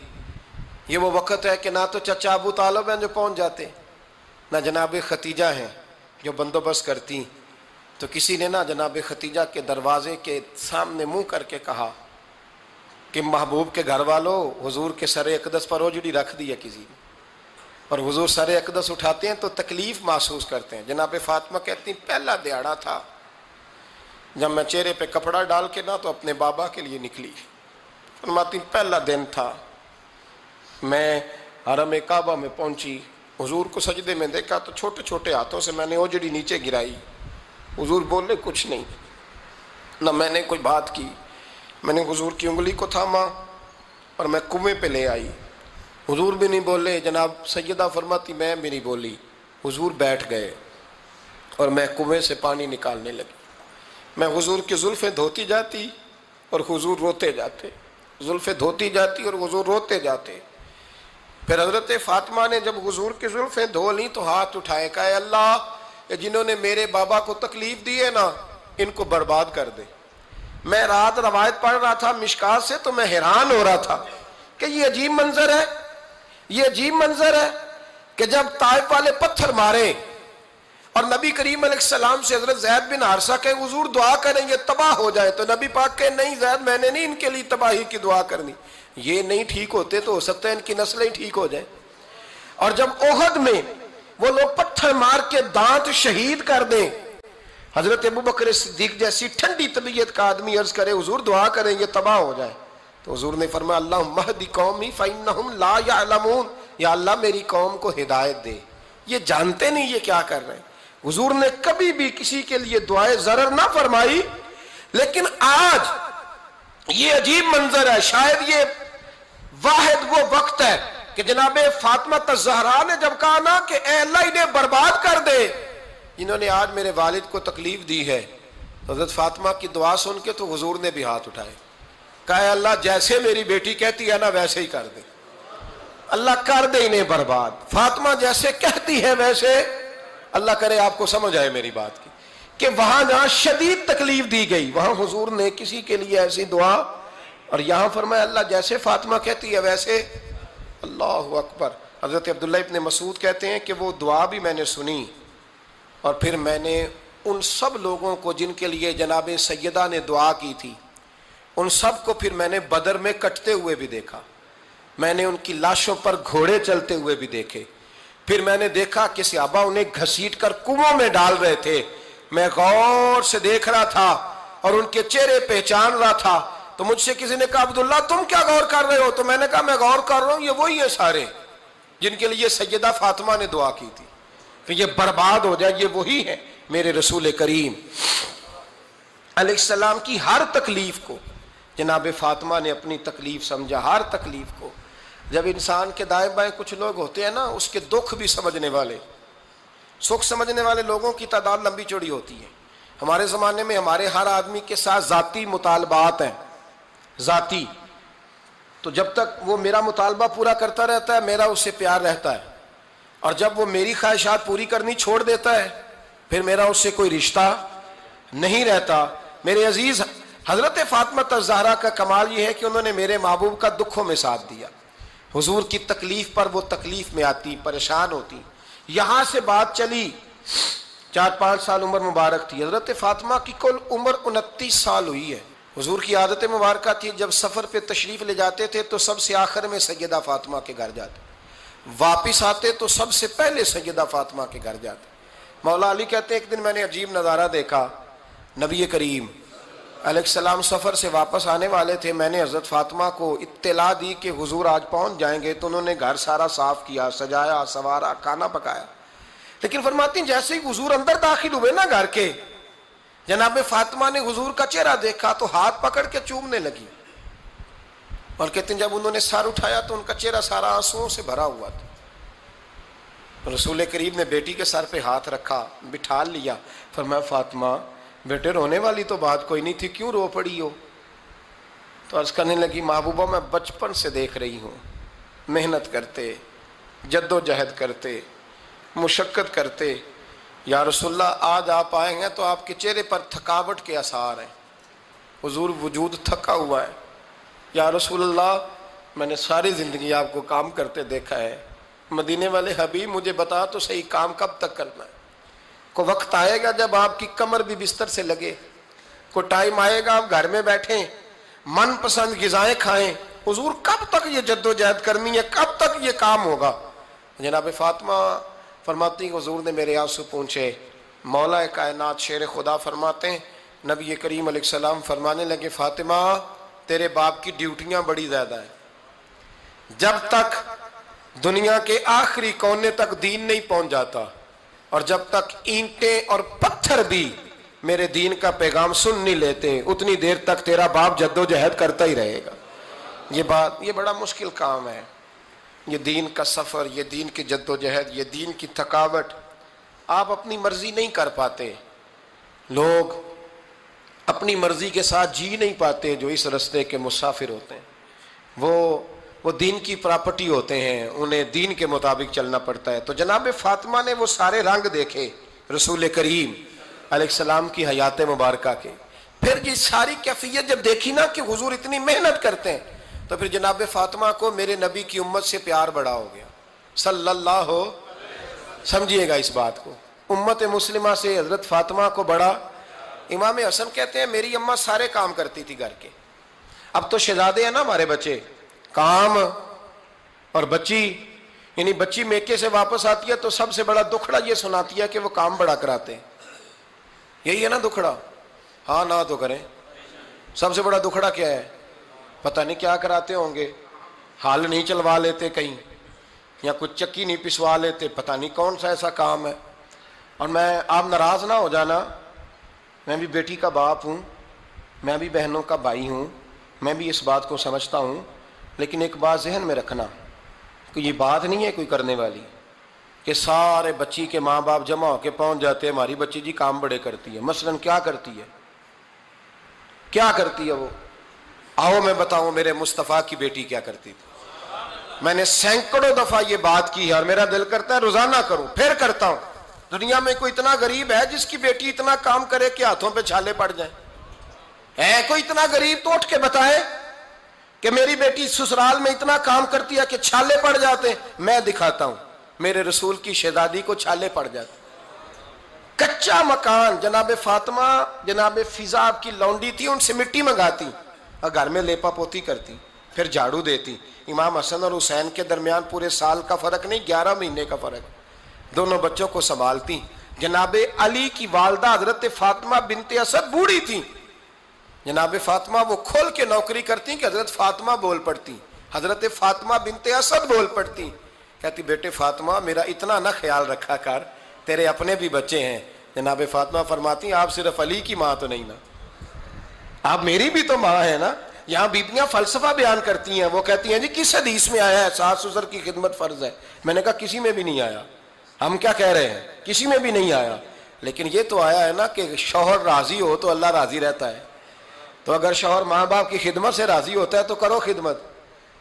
یہ وہ وقت ہے کہ نہ تو چچا ابو طالب ہیں جو پہنچ جاتے، نہ جناب ختیجہ ہیں جو بندوبست کرتی، تو کسی نے نہ جناب ختیجہ کے دروازے کے سامنے منہ کر کے کہا کہ محبوب کے گھر والوں حضور کے سر اقدس پر اوجڑی رکھ دی ہے کسی نے، اور حضور سر اقدس اٹھاتے ہیں تو تکلیف محسوس کرتے ہیں۔ جناب فاطمہ کہتی ہیں پہلا دیہڑا تھا جب میں چہرے پہ کپڑا ڈال کے نہ تو اپنے بابا کے لیے نکلی، فرماتی پہلا دن تھا، میں حرم کعبہ میں پہنچی، حضور کو سجدے میں دیکھا تو چھوٹے چھوٹے ہاتھوں سے میں نے اوجڑی نیچے گرائی، حضور بولے کچھ نہیں، نہ میں نے کوئی بات کی، میں نے حضور کی انگلی کو تھاما اور میں کنویں پہ لے آئی، حضور بھی نہیں بولے، جناب سیدہ فرماتی میں بھی نہیں بولی، حضور بیٹھ گئے اور میں کنویں سے پانی نکالنے لگی، میں حضور کی زلفیں دھوتی جاتی اور حضور روتے جاتے، زلفیں دھوتی جاتی اور حضور روتے جاتے۔ پھر حضرت فاطمہ نے جب حضور کی زلفیں دھو لیں تو ہاتھ اٹھائے، کہا اے اللہ جنہوں نے میرے بابا کو تکلیف دی ہے نا ان کو برباد کر دے۔ میں رات روایت پڑھ رہا تھا مشکات سے تو میں حیران ہو رہا تھا کہ یہ عجیب منظر ہے، یہ عجیب منظر ہے کہ جب طائف والے پتھر مارے اور نبی کریم علیہ السلام سے حضرت زید بن حارثہ کہ حضور دعا کریں یہ تباہ ہو جائے، تو نبی پاک کہ نہیں زید میں نے نہیں ان کے لیے تباہی کی دعا کرنی، یہ نہیں ٹھیک ہوتے تو ہو سکتا ہے ان کی نسلیں ٹھیک ہو جائیں۔ اور جب احد میں وہ لوگ پتھر مار کے دانت شہید کر دیں، حضرت ابوبکر صدیق جیسی ٹھنڈی طبیعت کا آدمی عرض کرے حضور دعا کریں یہ تباہ ہو جائے، تو حضور نے فرمایا اللہم اہد قومی فإنہم لا یعلمون، یا اللہ میری قوم کو ہدایت دے، یہ جانتے نہیں یہ کیا کر رہے ہیں۔ حضور نے کبھی بھی کسی کے لیے دعائے ضرر نہ فرمائی، لیکن آج یہ عجیب منظر ہے، شاید یہ واحد وہ وقت ہے کہ جناب فاطمہ الزہرا نے جب کہا نا کہ اے اللہ انہیں برباد کر دے جنہوں نے آج میرے والد کو تکلیف دی ہے، حضرت فاطمہ کی دعا سن کے تو حضور نے بھی ہاتھ اٹھائے، کہا اے اللہ جیسے میری بیٹی کہتی ہے نا ویسے ہی کر دے، اللہ کر دے انہیں برباد، فاطمہ جیسے کہتی ہے ویسے، اللہ کرے آپ کو سمجھ آئے میری بات کی کہ وہاں جہاں شدید تکلیف دی گئی وہاں حضور نے کسی کے لیے ایسی دعا، اور یہاں فرمایا اللہ جیسے فاطمہ کہتی ہے ویسے، اللہ اکبر۔ حضرت عبداللہ ابن مسعود کہتے ہیں کہ وہ دعا بھی میں نے سنی، اور پھر میں نے ان سب لوگوں کو جن کے لیے جناب سیدہ نے دعا کی تھی ان سب کو پھر میں نے بدر میں کٹتے ہوئے بھی دیکھا، میں نے ان کی لاشوں پر گھوڑے چلتے ہوئے بھی دیکھے، پھر میں نے دیکھا کہ صحابہ انہیں گھسیٹ کر کنووں میں ڈال رہے تھے، میں غور سے دیکھ رہا تھا اور ان کے چہرے پہچان رہا تھا، تو مجھ سے کسی نے کہا عبداللہ تم کیا غور کر رہے ہو؟ تو میں نے کہا میں غور کر رہا ہوں یہ وہی ہیں سارے جن کے لیے سیدہ فاطمہ نے دعا کی تھی کہ یہ برباد ہو جائے، یہ وہی ہیں میرے رسول کریم علیہ السلام کی ہر تکلیف کو جناب فاطمہ نے اپنی تکلیف سمجھا، ہر تکلیف کو۔ جب انسان کے دائیں بائیں کچھ لوگ ہوتے ہیں نا اس کے دکھ بھی سمجھنے والے، سکھ سمجھنے والے لوگوں کی تعداد لمبی چوڑی ہوتی ہے۔ ہمارے زمانے میں ہمارے ہر آدمی کے ساتھ ذاتی مطالبات ہیں، ذاتی، تو جب تک وہ میرا مطالبہ پورا کرتا رہتا ہے میرا اس سے پیار رہتا ہے، اور جب وہ میری خواہشات پوری کرنی چھوڑ دیتا ہے پھر میرا اس سے کوئی رشتہ نہیں رہتا۔ میرے عزیز حضرت فاطمہ الزہرا کا کمال یہ ہے کہ انہوں نے میرے محبوب کا دکھوں میں ساتھ دیا، حضور کی تکلیف پر وہ تکلیف میں آتی، پریشان ہوتی۔ یہاں سے بات چلی 4-5 سال عمر مبارک تھی، حضرت فاطمہ کی کل عمر 29 سال ہوئی ہے۔ حضور کی عادت مبارکہ تھی جب سفر پہ تشریف لے جاتے تھے تو سب سے آخر میں سیدہ فاطمہ کے گھر جاتے، واپس آتے تو سب سے پہلے سیدہ فاطمہ کے گھر جاتے. مولا علی کہتے ہیں ایک دن میں نے عجیب نظارہ دیکھا. نبی کریم علیہ السلام سفر سے واپس آنے والے تھے. میں نے حضرت فاطمہ کو اطلاع دی کہ حضور آج پہنچ جائیں گے, تو انہوں نے گھر سارا صاف کیا, سجایا, سنوارا, کھانا پکایا. لیکن فرماتی ہیں جیسے ہی حضور اندر داخل ہوئے نا گھر کے, جناب فاطمہ نے حضور کا چہرہ دیکھا تو ہاتھ پکڑ کے چومنے لگی. اور کہتے ہیں جب انہوں نے سر اٹھایا تو ان کا چہرہ سارا آنسوؤں سے بھرا ہوا تھا. رسول کریم نے بیٹی کے سر پہ ہاتھ رکھا, بٹھا لیا. فرمایا فاطمہ بیٹے رونے والی تو بات کوئی نہیں تھی, کیوں رو پڑی ہو؟ تو عرض کرنے لگی محبوبہ میں بچپن سے دیکھ رہی ہوں, محنت کرتے, جد و جہد کرتے, مشقت کرتے. یا رسول اللہ آج آپ آئے ہیں تو آپ کے چہرے پر تھکاوٹ کے آثار ہیں, حضور وجود تھکا ہوا ہے. یا رسول اللہ میں نے ساری زندگی آپ کو کام کرتے دیکھا ہے, مدینے والے حبیب مجھے بتا تو صحیح کام کب تک کرنا ہے؟ کو وقت آئے گا جب آپ کی کمر بھی بستر سے لگے, کو ٹائم آئے گا آپ گھر میں بیٹھیں, من پسند غذائیں کھائیں. حضور کب تک یہ جد و جہد کرنی ہے, کب تک یہ کام ہوگا؟ جناب فاطمہ فرماتی حضور نے میرے آنسو پونچھے. مولا کائنات شیر خدا فرماتے ہیں نبی کریم علیہ السلام فرمانے لگے فاطمہ تیرے باپ کی ڈیوٹیاں بڑی زیادہ ہیں, جب تک دنیا کے آخری کونے تک دین نہیں پہنچ جاتا اور جب تک اینٹیں اور پتھر بھی میرے دین کا پیغام سن نہیں لیتے اتنی دیر تک تیرا باپ جد و جہد کرتا ہی رہے گا. یہ بڑا مشکل کام ہے, یہ دین کا سفر, یہ دین کی جد و جہد, یہ دین کی تھکاوٹ. آپ اپنی مرضی نہیں کر پاتے, لوگ اپنی مرضی کے ساتھ جی نہیں پاتے جو اس رستے کے مسافر ہوتے ہیں. وہ دین کی پراپرٹی ہوتے ہیں, انہیں دین کے مطابق چلنا پڑتا ہے. تو جناب فاطمہ نے وہ سارے رنگ دیکھے رسول کریم علیہ السلام کی حیات مبارکہ کے. پھر یہ ساری کیفیت جب دیکھی نا کہ حضور اتنی محنت کرتے ہیں, تو پھر جناب فاطمہ کو میرے نبی کی امت سے پیار بڑا ہو گیا صلی اللہ ہو. سمجھیے گا اس بات کو, امت مسلمہ سے حضرت فاطمہ کو بڑا. امام حسن کہتے ہیں میری اماں سارے کام کرتی تھی گھر کے. اب تو شہزادے ہیں نا ہمارے بچے, کام اور بچی, یعنی بچی میکے سے واپس آتی ہے تو سب سے بڑا دکھڑا یہ سناتی ہے کہ وہ کام بڑا کراتے ہیں. یہی ہے نا دکھڑا؟ ہاں نہ تو کریں. سب سے بڑا دکھڑا کیا ہے؟ پتہ نہیں کیا کراتے ہوں گے, ہال نہیں چلوا لیتے کہیں, یا کچھ چکی نہیں پسوا لیتے, پتہ نہیں کون سا ایسا کام ہے. اور میں آپ ناراض نہ ہو جانا, میں بھی بیٹی کا باپ ہوں, میں بھی بہنوں کا بھائی ہوں, میں بھی اس بات کو سمجھتا ہوں. لیکن ایک بات ذہن میں رکھنا کہ یہ بات نہیں ہے کوئی کرنے والی کہ سارے بچی کے ماں باپ جمع ہو کے پہنچ جاتے ہیں ہماری بچی جی کام بڑے کرتی ہے. مثلاً کیا کرتی ہے, کیا کرتی ہے وہ؟ آؤ میں بتاؤں میرے مصطفیٰ کی بیٹی کیا کرتی تھی. میں نے سینکڑوں دفعہ یہ بات کی ہے اور میرا دل کرتا ہے روزانہ کروں, پھر کرتا ہوں. دنیا میں کوئی اتنا غریب ہے جس کی بیٹی اتنا کام کرے کہ ہاتھوں پہ چھالے پڑ جائیں؟ ہے کوئی اتنا غریب تو اٹھ کے بتائے کہ میری بیٹی سسرال میں اتنا کام کرتی ہے کہ چھالے پڑ جاتے. میں دکھاتا ہوں, میرے رسول کی شہزادی کو چھالے پڑ جاتے. کچا مکان, جناب فاطمہ جناب فضا کی لونڈی تھی, ان سے مٹی منگاتی اور گھر میں لیپا پوتی کرتی, پھر جھاڑو دیتی. امام حسن اور حسین کے درمیان پورے سال کا فرق نہیں, 11 مہینے کا فرق. دونوں بچوں کو سنبھالتی. جناب علی کی والدہ حضرت فاطمہ بنت اسد بوڑھی تھی. جناب فاطمہ وہ کھول کے نوکری کرتی کہ حضرت فاطمہ بول پڑتی, حضرت فاطمہ بنت اسد بول پڑتی. کہتی بیٹے فاطمہ میرا اتنا نہ خیال رکھا کر, تیرے اپنے بھی بچے ہیں. جناب فاطمہ فرماتی آپ صرف علی کی ماں تو نہیں نا, آپ میری بھی تو ماں ہے نا. یہاں بیبیاں فلسفہ بیان کرتی ہیں, وہ کہتی ہیں جی کس حدیث میں آیا ہے ساس سسر کی خدمت فرض ہے؟ میں نے کہا کسی میں بھی نہیں آیا. ہم کیا کہہ رہے ہیں, کسی میں بھی نہیں آیا. لیکن یہ تو آیا ہے نا کہ شوہر راضی ہو تو اللہ راضی رہتا ہے. تو اگر شوہر ماں باپ کی خدمت سے راضی ہوتا ہے تو کرو خدمت,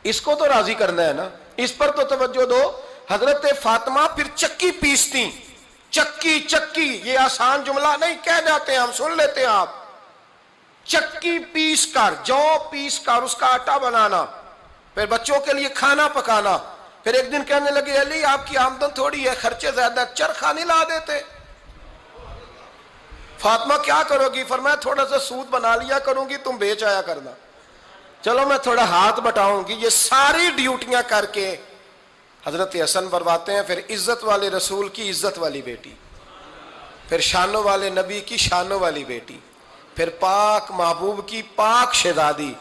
اس کو تو راضی کرنا ہے نا, اس پر تو توجہ دو. حضرت فاطمہ پھر چکی پیستی. چکی چکی یہ آسان جملہ نہیں, کہہ جاتے ہیں ہم, سن لیتے ہیں آپ. چکی پیس کر, جو پیس کر اس کا آٹا بنانا, پھر بچوں کے لیے کھانا پکانا. پھر ایک دن کہنے لگے علی آپ کی آمدن تھوڑی ہے, خرچے زیادہ, چرخا نہیں لا دیتے. فاطمہ کیا کرو گی؟ فرمایا تھوڑا سا سود بنا لیا کروں گی, تم بیچ آیا کرنا. چلو میں تھوڑا ہاتھ بٹاؤں گی. یہ ساری ڈیوٹیاں کر کے حضرت حسن فرماتے ہیں پھر عزت والے رسول کی عزت والی بیٹی، پھر شانوں والے نبی کی شانوں والی بیٹی، پھر پاک محبوب کی پاک شہزادی،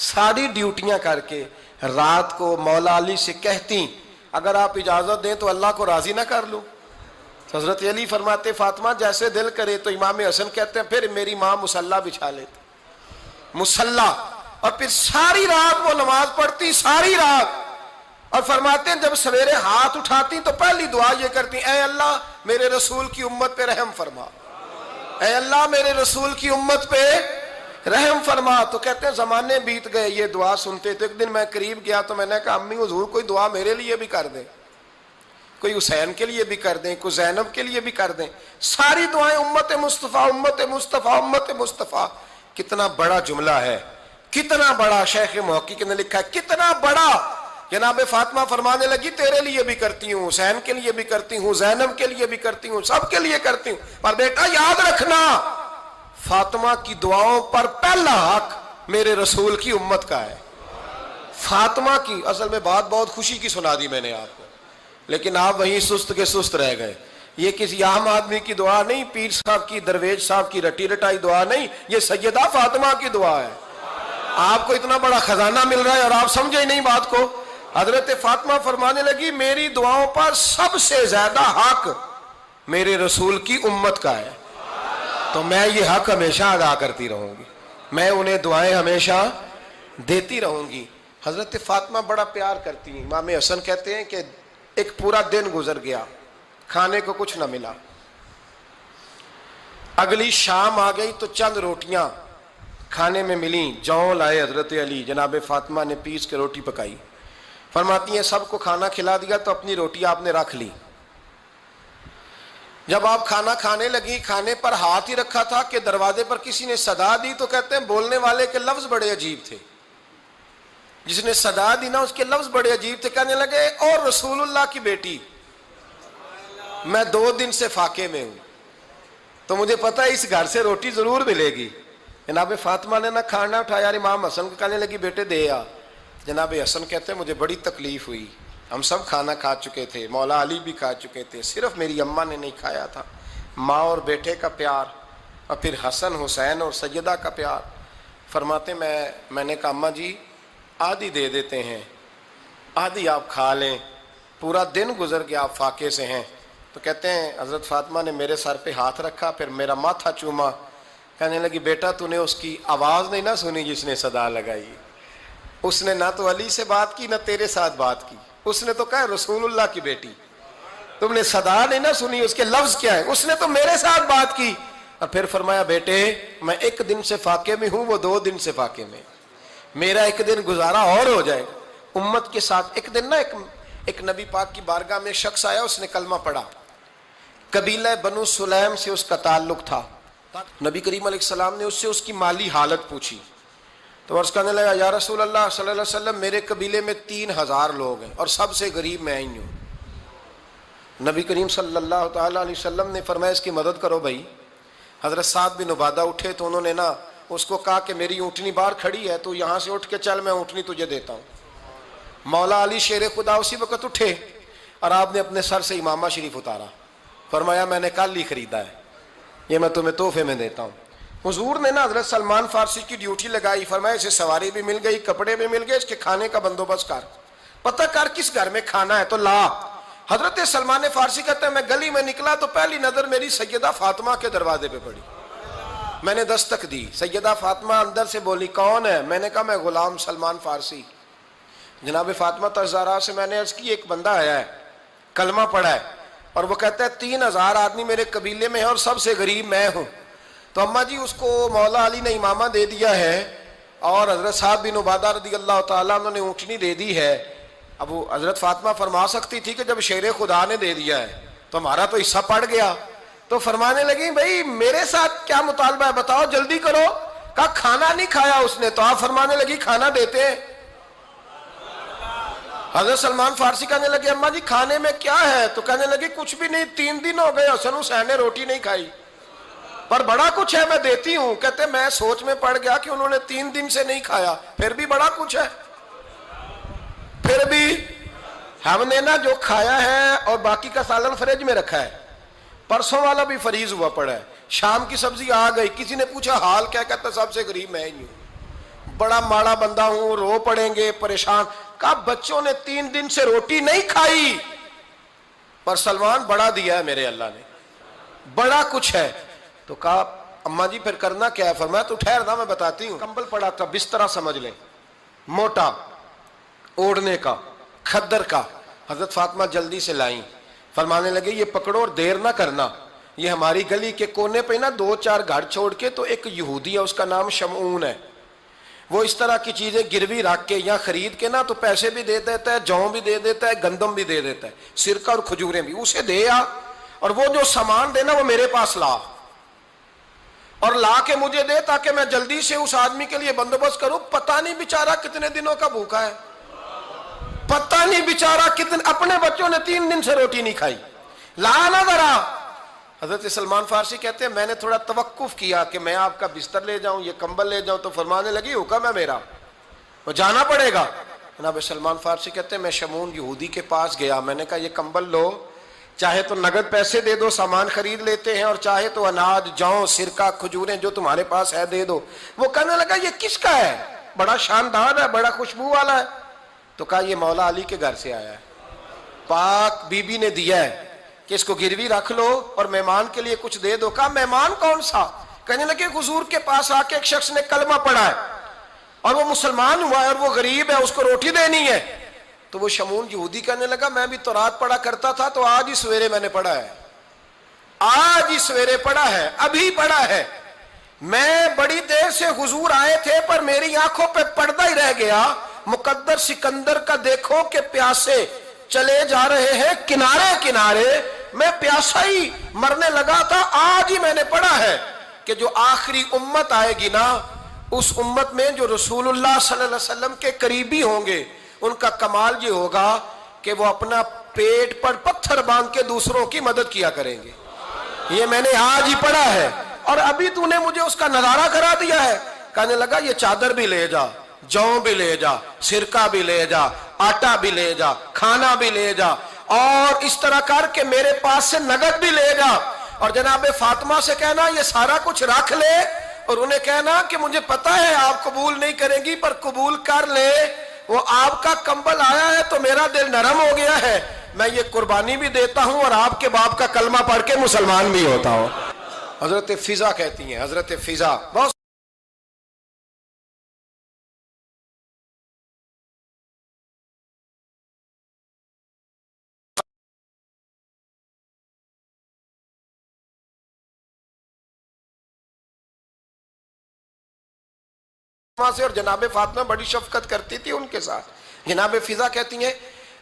ساری ڈیوٹیاں کر کے رات کو مولا علی سے کہتی اگر آپ اجازت دیں تو اللہ کو راضی نہ کر لوں؟ حضرت علی فرماتے فاطمہ جیسے دل کرے۔ تو امام حسن کہتے ہیں پھر میری ماں مصلی بچھا لیتی، مصلی، اور پھر ساری رات وہ نماز پڑھتی، ساری رات، اور فرماتے ہیں جب سویرے ہاتھ اٹھاتی تو پہلی دعا یہ کرتی اے اللہ میرے رسول کی امت پہ رحم فرما، اے اللہ میرے رسول کی امت پہ رحم فرما۔ تو کہتے ہیں زمانے بیت گئے یہ دعا سنتے تھے۔ ایک دن میں قریب گیا تو میں نے کہا امی حضور کوئی دعا میرے لیے بھی کر دیں، کوئی حسین کے لیے بھی کر دیں، کوئی زینب کے لیے بھی کر دیں۔ ساری دعائیں امت مصطفیٰ امت مصطفیٰ امت مصطفیٰ۔ کتنا بڑا جملہ ہے، کتنا بڑا، شیخ محقق نے لکھا ہے کتنا بڑا۔ جناب فاطمہ فرمانے لگی تیرے لیے بھی کرتی ہوں، حسین کے لیے بھی کرتی ہوں، زینب کے لیے بھی کرتی ہوں، سب کے لیے کرتی ہوں، پر بیٹا یاد رکھنا فاطمہ کی دعاؤں پر پہلا حق میرے رسول کی امت کا ہے۔ فاطمہ کی، اصل میں بات بہت خوشی کی سنا دی میں نے آپ کو، لیکن آپ وہیں سست کے سست رہ گئے۔ یہ کسی عام آدمی کی دعا نہیں، پیر صاحب کی، درویش صاحب کی رٹی رٹائی دعا نہیں، یہ سیدہ فاطمہ کی دعا ہے۔ آپ کو اتنا بڑا خزانہ مل رہا ہے اور آپ سمجھے ہی نہیں بات کو۔ حضرت فاطمہ فرمانے لگی میری دعاؤں پر سب سے زیادہ حق میرے رسول کی امت کا ہے، تو میں یہ حق ہمیشہ ادا کرتی رہوں گی، میں انہیں دعائیں ہمیشہ دیتی رہوں گی۔ حضرت فاطمہ بڑا پیار کرتی ہیں۔ امام حسن کہتے ہیں کہ ایک پورا دن گزر گیا، کھانے کو کچھ نہ ملا، اگلی شام آ گئی تو چند روٹیاں کھانے میں ملیں، جوں لائے حضرت علی، جناب فاطمہ نے پیس کے روٹی پکائی، فرماتی ہیں سب کو کھانا کھلا دیا تو اپنی روٹی آپ نے رکھ لی۔ جب آپ کھانا کھانے لگی، کھانے پر ہاتھ ہی رکھا تھا کہ دروازے پر کسی نے صدا دی، تو کہتے ہیں بولنے والے کے لفظ بڑے عجیب تھے، جس نے صدا دی نا اس کے لفظ بڑے عجیب تھے، کہنے لگے اور رسول اللہ کی بیٹی میں 2 دن سے فاقے میں ہوں، تو مجھے پتا ہے اس گھر سے روٹی ضرور ملے گی۔ جناب فاطمہ نے نہ کھانا اٹھایا، امام حسن کو کہنے لگی بیٹے دے آ۔ جناب حسن کہتے ہیں مجھے بڑی تکلیف ہوئی، ہم سب کھانا کھا چکے تھے، مولا علی بھی کھا چکے تھے، صرف میری اماں نے نہیں کھایا تھا۔ ماں اور بیٹے کا پیار، اور پھر حسن حسین اور سیدہ کا پیار۔ فرماتے میں نے کہا اماں جی آدھی دے دیتے ہیں، آدھی آپ کھا لیں، پورا دن گزر گیا آپ فاقے سے ہیں۔ تو کہتے ہیں حضرت فاطمہ نے میرے سر پہ ہاتھ رکھا، پھر میرا ماتھا چوما، کہنے لگی بیٹا تو نے اس کی آواز نہیں نہ سنی جس نے صدا لگائی، اس نے نہ تو علی سے بات کی نہ تیرے ساتھ بات کی، اس نے تو کہا رسول اللہ کی بیٹی، تم نے صدا نہیں نہ سنی، اس کے لفظ کیا ہے، اس نے تو میرے ساتھ بات کی۔ اور پھر فرمایا بیٹے میں 1 دن سے فاقے میں ہوں، وہ 2 دن سے فاقے میں، میرا 1 دن گزارا اور ہو جائے امت کے ساتھ۔ ایک دن نا ایک نبی پاک کی بارگاہ میں شخص آیا، اس نے کلمہ پڑھا، قبیلہ بنو سلیم سے اس کا تعلق تھا۔ نبی کریم علیہ السلام نے اس سے اس کی مالی حالت پوچھی، تو عرض کرنے لگا یا رسول اللہ صلی اللہ علیہ وسلم میرے قبیلے میں 3000 لوگ ہیں اور سب سے غریب میں ہی ہوں۔ نبی کریم صلی اللہ تعالیٰ علیہ وسلم نے فرمایا اس کی مدد کرو بھائی۔ حضرت سعد بن عبادہ اٹھے تو انہوں نے نا اس کو کہا کہ میری اونٹنی باہر کھڑی ہے تو یہاں سے اٹھ کے چل، میں اونٹنی تجھے دیتا ہوں۔ مولا علی شیر خدا اسی وقت اٹھے اور آپ نے اپنے سر سے امامہ شریف اتارا، فرمایا میں نے کل ہی خریدا ہے، یہ میں تمہیں تحفے میں دیتا ہوں۔ حضور نے نا حضرت سلمان فارسی کی ڈیوٹی لگائی، فرمایا اسے سواری بھی مل گئی، کپڑے بھی مل گئے، اس کے کھانے کا بندوبست کر، پتہ کر کس گھر میں کھانا ہے تو لا۔ حضرت سلمان فارسی کہتے ہیں میں گلی میں نکلا تو پہلی نظر میری سیدہ فاطمہ کے دروازے پہ پڑی، میں نے دستک دی، سیدہ فاطمہ اندر سے بولی کون ہے؟ میں نے کہا میں غلام سلمان فارسی۔ جناب فاطمہ الزہرا سے میں نے عرض کی ایک بندہ آیا ہے، کلمہ پڑھا ہے، اور وہ کہتا ہے 3000 آدمی میرے قبیلے میں ہیں اور سب سے غریب میں ہوں۔ تو اماں جی اس کو مولا علی نے امامہ دے دیا ہے اور حضرت سعد بن عبادہ رضی اللہ تعالیٰ عنہ نے اونٹنی دے دی ہے۔ اب وہ حضرت فاطمہ فرما سکتی تھی کہ جب شیر خدا نے دے دیا ہے تو ہمارا تو حصہ پڑ گیا، تو فرمانے لگی بھائی میرے ساتھ کیا مطالبہ ہے بتاؤ جلدی کرو۔ کہا کھانا نہیں کھایا اس نے، تو آپ فرمانے لگی کھانا دیتے ہیں۔ حضرت سلمان فارسی کہنے لگے اماں جی کھانے میں کیا ہے؟ تو کہنے لگی کچھ بھی نہیں، 3 دن ہو گئے حسن حسین نے روٹی نہیں کھائی، پر بڑا کچھ ہے میں دیتی ہوں۔ کہتے میں سوچ میں پڑ گیا کہ انہوں نے 3 دن سے نہیں کھایا، پھر بھی بڑا کچھ ہے، پھر بھی ہم نے نا جو کھایا ہے اور باقی کا سالن فریج میں رکھا ہے، پرسوں والا بھی فریز ہوا پڑا ہے، شام کی سبزی آ گئی، کسی نے پوچھا حال کیا، کہتا سب سے غریب میں ہی ہوں، بڑا ماڑا بندہ ہوں، رو پڑیں گے، پریشان۔ کہا بچوں نے 3 دن سے روٹی نہیں کھائی، پر سلمان بڑا دیا ہے میرے اللہ نے، بڑا کچھ ہے۔ تو کہا اماں جی پھر کرنا کیا ہے؟ فرمایا تو ٹھہر نا میں بتاتی ہوں۔ کمبل پڑا تھا، بسترا سمجھ لیں، موٹا، اوڑھنے کا، کھدر کا۔ حضرت فاطمہ جلدی سے لائیں، فرمانے لگے یہ پکڑو اور دیر نہ کرنا، یہ ہماری گلی کے کونے پہ نا 2-4 گھر چھوڑ کے تو ایک یہودی ہے، اس کا نام شمعون ہے، وہ اس طرح کی چیزیں گروی رکھ کے یا خرید کے نا تو پیسے بھی دے دیتا ہے، جوں بھی دے دیتا ہے، گندم بھی دے دیتا ہے، سرکہ اور کھجوریں بھی، اسے دے آ، اور وہ جو سامان دینا وہ میرے پاس لا، اور لا کے مجھے دے تاکہ میں جلدی سے اس آدمی کے لیے بندوبست کروں۔ پتہ نہیں بیچارہ کتنے دنوں کا بھوکا ہے، پتہ نہیں بیچارہ کتنے، اپنے بچوں نے 3 دن سے روٹی نہیں کھائی، لا نہ ذرا۔ حضرت سلمان فارسی کہتے ہیں میں نے تھوڑا توقف کیا کہ میں آپ کا بستر لے جاؤں، یہ کمبل لے جاؤں، تو فرمانے لگی حکم ہے میرا، وہ جانا پڑے گا۔ جناب سلمان فارسی کہتے ہیں میں شمعون یہودی کے پاس گیا، میں نے کہا یہ کمبل لو، چاہے تو نگد پیسے دے دو، سامان خرید لیتے ہیں، اور چاہے تو اناج، جوں، سرکہ، کھجوریں جو تمہارے پاس ہے دے دو۔ وہ کہنے لگا یہ کس کا ہے؟ بڑا شاندار ہے، بڑا خوشبو والا ہے۔ تو کہا یہ مولا علی کے گھر سے آیا ہے، پاک بی بی نے دیا ہے کہ اس کو گروی رکھ لو اور مہمان کے لیے کچھ دے دو۔ کہا مہمان کون سا؟ کہنے لگے حضور کے پاس آ کے ایک شخص نے کلمہ پڑھا ہے اور وہ مسلمان ہوا ہے اور وہ غریب ہے، اس کو روٹی دینی ہے۔ تو وہ شمعون یہودی کہنے لگا میں بھی تورات پڑھا کرتا تھا، تو آج ہی سویرے میں نے پڑھا ہے، آج ہی سویرے پڑھا ہے، ابھی پڑھا ہے، میں بڑی دیر سے حضور آئے تھے پر میری آنکھوں پہ پردہ ہی رہ گیا، مقدر سکندر کا دیکھو کہ پیاسے چلے جا رہے ہیں کنارے کنارے، میں پیاسا ہی مرنے لگا تھا، آج ہی میں نے پڑھا ہے کہ جو آخری امت آئے گی نا، اس امت میں جو رسول اللہ صلی اللہ علیہ وسلم کے قریبی ہوں گے، ان کا کمال یہ ہوگا کہ وہ اپنا پیٹ پر پتھر باندھ کے دوسروں کی مدد کیا کریں گے۔ یہ میں نے آج ہی پڑھا ہے اور ابھی تو نے مجھے اس کا نظارہ کرا دیا ہے۔ کہنے لگا یہ چادر بھی لے جا، جوں بھی لے جا، سرکہ بھی لے جا، آٹا بھی لے جا، کھانا بھی لے جا، اور اس طرح کر کے میرے پاس سے نگد بھی لے جا، اور جناب فاطمہ سے کہنا یہ سارا کچھ رکھ لے، اور انہیں کہنا کہ مجھے پتا ہے آپ قبول نہیں کریں گی پر قبول کر لے، وہ آپ کا کمبل آیا ہے تو میرا دل نرم ہو گیا ہے، میں یہ قربانی بھی دیتا ہوں اور آپ کے باپ کا کلمہ پڑھ کے مسلمان بھی ہوتا ہوں۔ حضرت فضا کہتی ہیں، حضرت فضا بہت سے، اور جناب فاطمہ بڑی شفقت کرتی تھی ان کے ساتھ۔ جناب فضا کہتی ہیں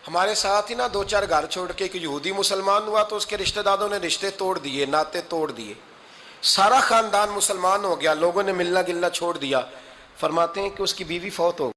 ہمارے ساتھ ہی نا 2-4 گھر چھوڑ کے ایک یہودی مسلمان ہوا تو اس کے رشتہ داروں نے رشتے توڑ دیے، ناطے توڑ دیے، سارا خاندان مسلمان ہو گیا، لوگوں نے ملنا گلنا چھوڑ دیا۔ فرماتے ہیں کہ اس کی بیوی فوت ہو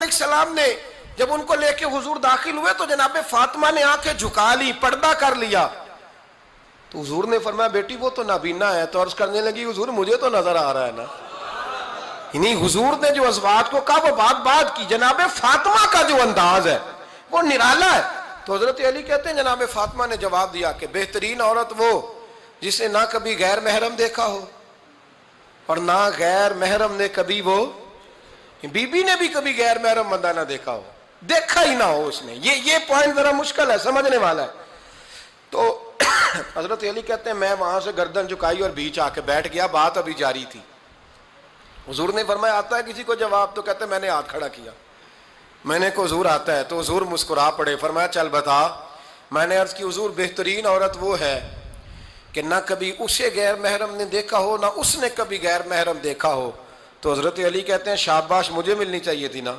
علیہ السلام نے جب ان کو لے کے حضور داخل ہوئے تو جناب فاطمہ نے آنکھیں جھکا لی، پردہ کر لیا. تو حضور نے فرمایا بیٹی وہ تو نابینا ہے. تو عرض کرنے لگی حضور مجھے تو نظر آ رہا ہے نا. یعنی حضور نے جو ازواج کو کہا وہ بات کی. جناب فاطمہ کا جو انداز ہے وہ نرالا ہے. تو حضرت علی کہتے ہیں جناب فاطمہ نے جواب دیا کہ بہترین عورت وہ جس نے نہ کبھی غیر محرم دیکھا ہو اور نہ غیر محرم نے کبھی وہ بی بی نے بھی کبھی غیر محرم بندہ نہ دیکھا ہو، دیکھا ہی نہ ہو اس نے. یہ پوائنٹ ذرا مشکل ہے، سمجھنے والا ہے. تو حضرت علی کہتے ہیں میں وہاں سے گردن جھکائی اور بیچ آ کے بیٹھ گیا، بات ابھی جاری تھی. حضور نے فرمایا آتا ہے کسی کو جواب؟ تو کہتے ہیں میں نے ہاتھ کھڑا کیا. میں نے کو حضور آتا ہے. تو حضور مسکرا پڑے، فرمایا چل بتا. میں نے عرض کی حضور بہترین عورت وہ ہے کہ نہ کبھی اسے غیر محرم نے دیکھا ہو نہ اس نے کبھی غیر محرم دیکھا ہو. تو حضرت علی کہتے ہیں شاباش مجھے ملنی چاہیے تھی نا.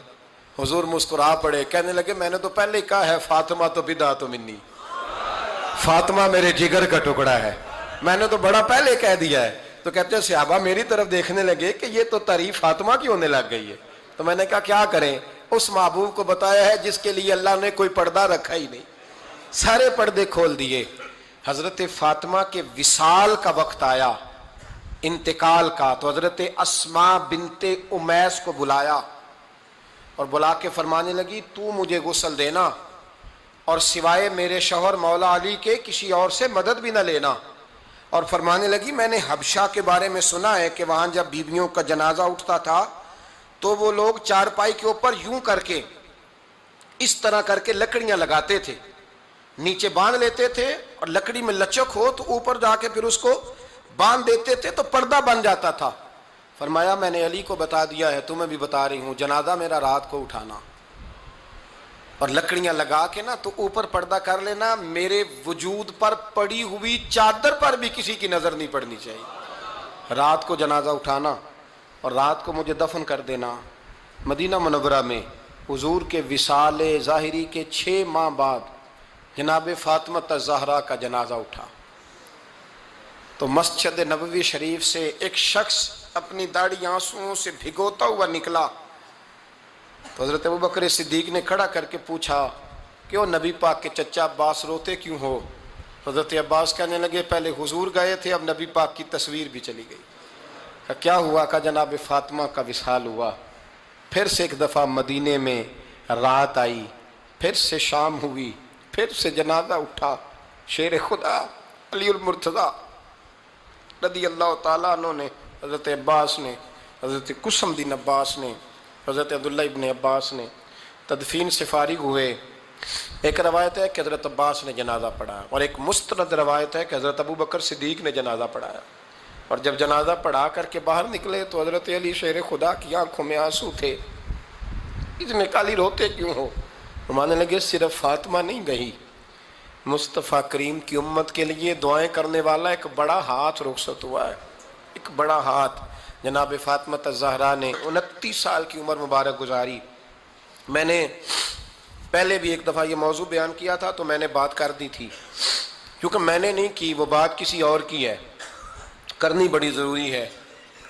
حضور مسکرا پڑے، کہنے لگے میں نے تو پہلے ہی کہا ہے فاطمہ تو بدعت منی، فاطمہ میرے جگر کا ٹکڑا ہے، میں نے تو بڑا پہلے کہہ دیا ہے. تو کہتے ہیں صحابہ میری طرف دیکھنے لگے کہ یہ تو تعریف فاطمہ کی ہونے لگ گئی ہے. تو میں نے کہا کیا کریں، اس محبوب کو بتایا ہے جس کے لیے اللہ نے کوئی پردہ رکھا ہی نہیں، سارے پردے کھول دیے. حضرت فاطمہ کے وصال کا وقت آیا، انتقال کا. تو حضرت اسماء بنت امیس کو بلایا اور بلا کے فرمانے لگی تو مجھے غسل دینا اور سوائے میرے شوہر مولا علی کے کسی اور سے مدد بھی نہ لینا. اور فرمانے لگی میں نے حبشہ کے بارے میں سنا ہے کہ وہاں جب بیویوں کا جنازہ اٹھتا تھا تو وہ لوگ چارپائی کے اوپر یوں کر کے اس طرح کر کے لکڑیاں لگاتے تھے، نیچے باندھ لیتے تھے اور لکڑی میں لچک ہو تو اوپر جا کے پھر اس کو باندھ دیتے تھے تو پردہ بن جاتا تھا. فرمایا میں نے علی کو بتا دیا ہے، تمہیں بھی بتا رہی ہوں، جنازہ میرا رات کو اٹھانا اور لکڑیاں لگا کے نا تو اوپر پردہ کر لینا، میرے وجود پر پڑی ہوئی چادر پر بھی کسی کی نظر نہیں پڑنی چاہیے. رات کو جنازہ اٹھانا اور رات کو مجھے دفن کر دینا. مدینہ منورہ میں حضور کے وصال ظاہری کے 6 ماہ بعد جناب فاطمہ الزہرا کا جنازہ اٹھا. تو مسجد نبوی شریف سے ایک شخص اپنی داڑھی آنسوؤں سے بھگوتا ہوا نکلا. تو حضرت ابوبکر صدیق نے کھڑا کر کے پوچھا کیوں نبی پاک کے چچا عباس روتے کیوں ہو؟ حضرت عباس کہنے لگے پہلے حضور گئے تھے اب نبی پاک کی تصویر بھی چلی گئی. کیا ہوا؟ کہ جناب فاطمہ کا وصال ہوا. پھر سے ایک دفعہ مدینے میں رات آئی، پھر سے شام ہوئی، پھر سے جنازہ اٹھا. شیر خدا علی المرتضیٰ رضی اللہ تعالیٰ عنہ نے، حضرت عباس نے، حضرت قسم دین عباس نے، حضرت عبداللہ ابن عباس نے تدفین سے فارغ ہوئے. ایک روایت ہے کہ حضرت عباس نے جنازہ پڑھایا اور ایک مستند روایت ہے کہ حضرت ابوبکر صدیق نے جنازہ پڑھایا. اور جب جنازہ پڑھا کر کے باہر نکلے تو حضرت علی شیر خدا کی آنکھوں میں آنسو تھے. اتنے کالی روتے کیوں ہو؟ فرمانے لگے صرف فاطمہ نہیں گئی، مصطفیٰ کریم کی امت کے لیے دعائیں کرنے والا ایک بڑا ہاتھ رخصت ہوا ہے. ایک بڑا ہاتھ جناب فاطمہ الزہرا نے 29 سال کی عمر مبارک گزاری. میں نے پہلے بھی ایک دفعہ یہ موضوع بیان کیا تھا تو میں نے بات کر دی تھی، کیونکہ میں نے نہیں کی، وہ بات کسی اور کی ہے، کرنی بڑی ضروری ہے.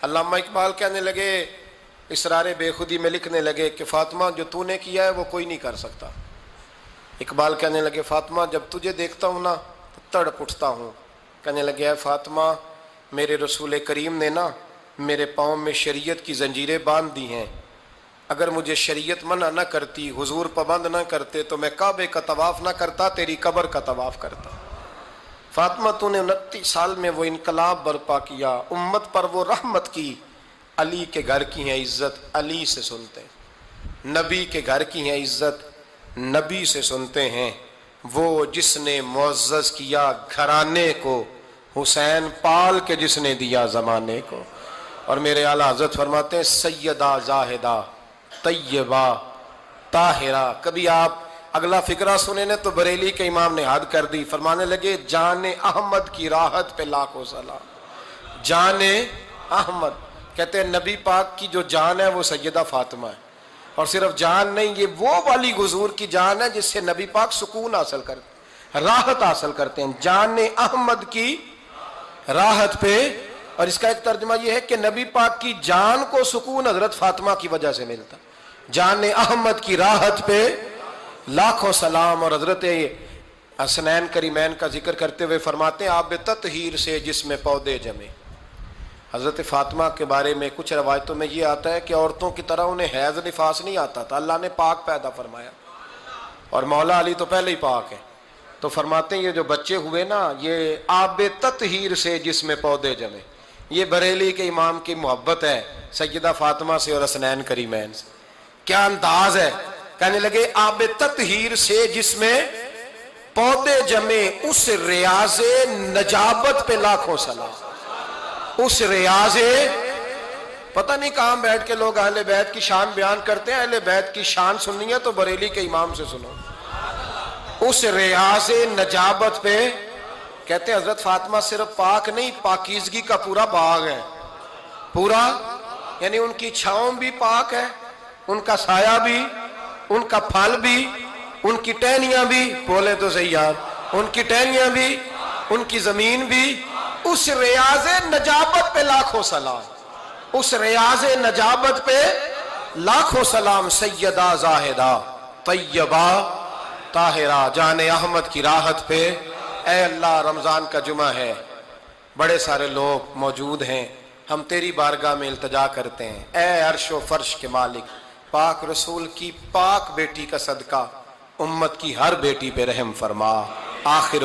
علامہ اقبال کہنے لگے، اسرار بے خودی میں لکھنے لگے کہ فاطمہ جو تو نے کیا ہے وہ کوئی نہیں کر سکتا. اقبال کہنے لگے فاطمہ جب تجھے دیکھتا ہوں نا تو تڑپ اٹھتا ہوں. کہنے لگے اے فاطمہ میرے رسول کریم نے نا میرے پاؤں میں شریعت کی زنجیریں باندھ دی ہیں، اگر مجھے شریعت منع نہ کرتی، حضور پابند نہ کرتے تو میں کعبے کا طواف نہ کرتا، تیری قبر کا طواف کرتا. فاطمہ تو نے 29 سال میں وہ انقلاب برپا کیا، امت پر وہ رحمت کی. علی کے گھر کی ہیں عزت علی سے سنتے ہیں، نبی کے گھر کی ہیں عزت نبی سے سنتے ہیں. وہ جس نے معزز کیا گھرانے کو، حسین پال کے جس نے دیا زمانے کو. اور میرے اعلیٰ حضرت فرماتے ہیں سیدہ زاہدہ طیبہ طاہرہ. کبھی آپ اگلا فقرہ سنے نے تو بریلی کے امام نے حد کر دی، فرمانے لگے جان احمد کی راحت پہ لاکھوں سلام. جان احمد کہتے ہیں نبی پاک کی جو جان ہے وہ سیدہ فاطمہ ہے. اور صرف جان نہیں، یہ وہ والی حضور کی جان ہے جس سے نبی پاک سکون حاصل کرتے ہیں، راحت حاصل کرتے ہیں. جان احمد کی راحت پہ. اور اس کا ایک ترجمہ یہ ہے کہ نبی پاک کی جان کو سکون حضرت فاطمہ کی وجہ سے ملتا. جان احمد کی راحت پہ لاکھوں سلام. اور حضرت حسنین کریمین کا ذکر کرتے ہوئے فرماتے ہیں آب تطہیر سے جس میں پودے جمے. حضرت فاطمہ کے بارے میں کچھ روایتوں میں یہ آتا ہے کہ عورتوں کی طرح انہیں حیض نفاس نہیں آتا تھا, اللہ نے پاک پیدا فرمایا, اور مولا علی تو پہلے ہی پاک ہے. تو فرماتے ہیں یہ جو بچے ہوئے نا, یہ آب تطہیر سے جس میں پودے جمے. یہ بریلی کے امام کی محبت ہے سیدہ فاطمہ سے اور حسنین کریمین سے. کیا انداز ہے, کہنے لگے آب تطہیر سے جس میں پودے جمے, اس ریاض نجابت پہ لاکھوں سلام. اس ریاض, پتہ نہیں کہاں بیٹھ کے لوگ اہل بیت کی شان بیان کرتے ہیں, اہل بیت کی شان سننی ہے تو بریلی کے امام سے سنو. اس ریاض نجابت پہ کہتے ہیں حضرت فاطمہ صرف پاک نہیں, پاکیزگی کا پورا باغ ہے پورا, یعنی ان کی چھاؤں بھی پاک ہے, ان کا سایہ بھی, ان کا پھل بھی, ان کی ٹہنیاں بھی, بولے تو صحیح یار, ان کی ٹہنیاں بھی, ان کی زمین بھی. اس ریاض نجابت پہ لاکھوں سلام, اس ریاض نجابت پہ لاکھوں سلام. سیدہ زاہدہ طیبہ طاہرہ جان احمد کی راحت پہ. اے اللہ رمضان کا جمعہ ہے, بڑے سارے لوگ موجود ہیں, ہم تیری بارگاہ میں التجا کرتے ہیں اے عرش و فرش کے مالک, پاک رسول کی پاک بیٹی کا صدقہ امت کی ہر بیٹی پہ رحم فرما. آخر